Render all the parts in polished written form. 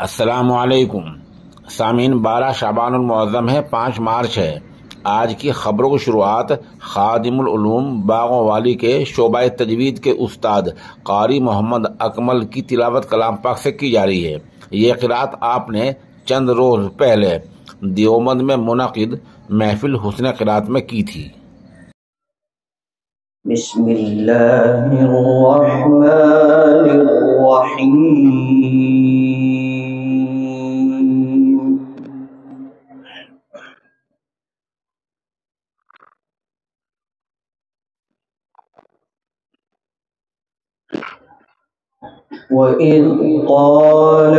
अस्सलामुअलैकुम सामीन। 12 शाबानुल मुअज़्ज़म है, 5 मार्च है। आज की खबरों की शुरुआत खादिमुल उलूम बागों वाली के शोबा तजवीद के उस्ताद कारी मोहम्मद अकमल की तिलावत कलाम पाक से की जा रही है। ये क़िरात आपने चंद रोज पहले देवबंद में मुनक़िद महफिल हुस्न क़िरात में की थी। وإذ قال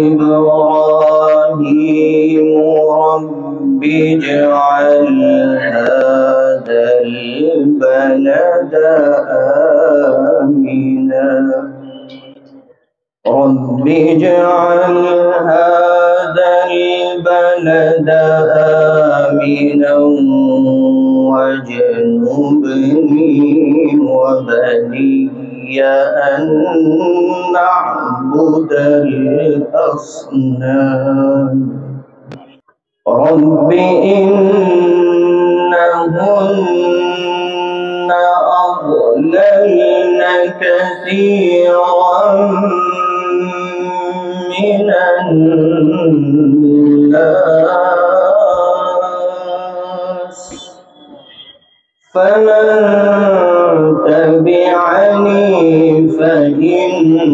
إبراهيم رب اجعل هذا البلد آمنا رب اجعل هذا البلد آمنا واجنبني وبني أن نعبد الأصنام رب إنهن أضللن كثيرا من الناس فمن تبعني فإنه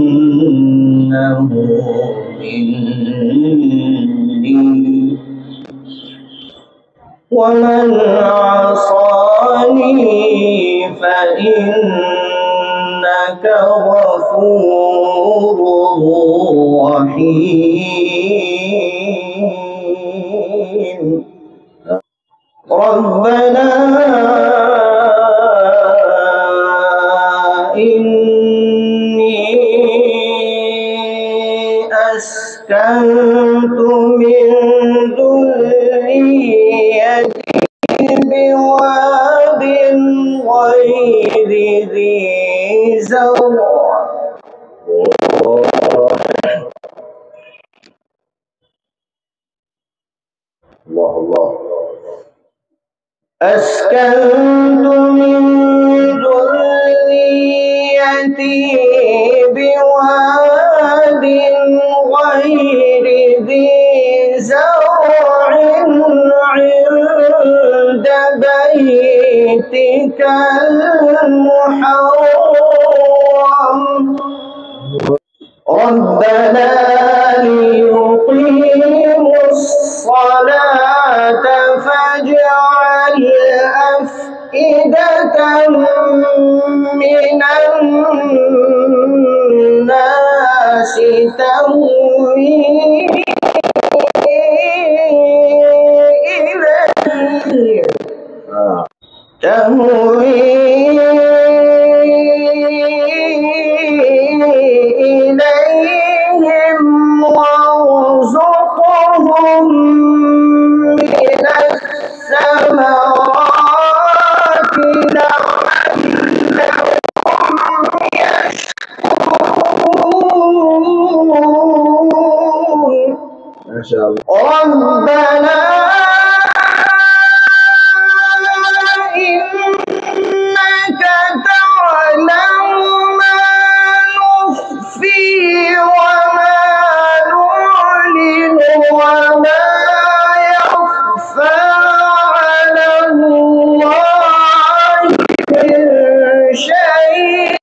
مني ومن عصاني فإنك غفور رحيم ربنا إني أسكنت من ذريتي بواد غير ذي زرع أسكنت من ذريتي بواد غير ذي زرع عند بيتك المحرم ربنا ليقيموا الصلاة فاجعل أفئدة من الناس تهوي إليهم وارزقهم من الثمرات لعلهم يشكرون. ما شاء الله. ربنا إنك تعلم ما نخفي وما نعلن وما يخفى على الله من شيء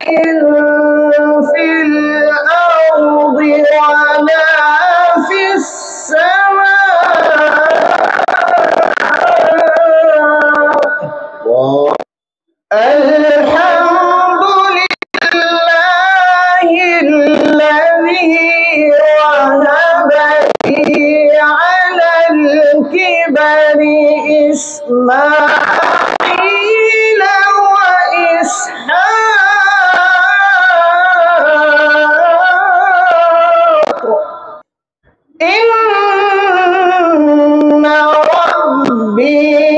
في الأرض ولا في السماء الحمد لله الذي وهب لي على الكبر إسماعيل وإسحاق إن ربي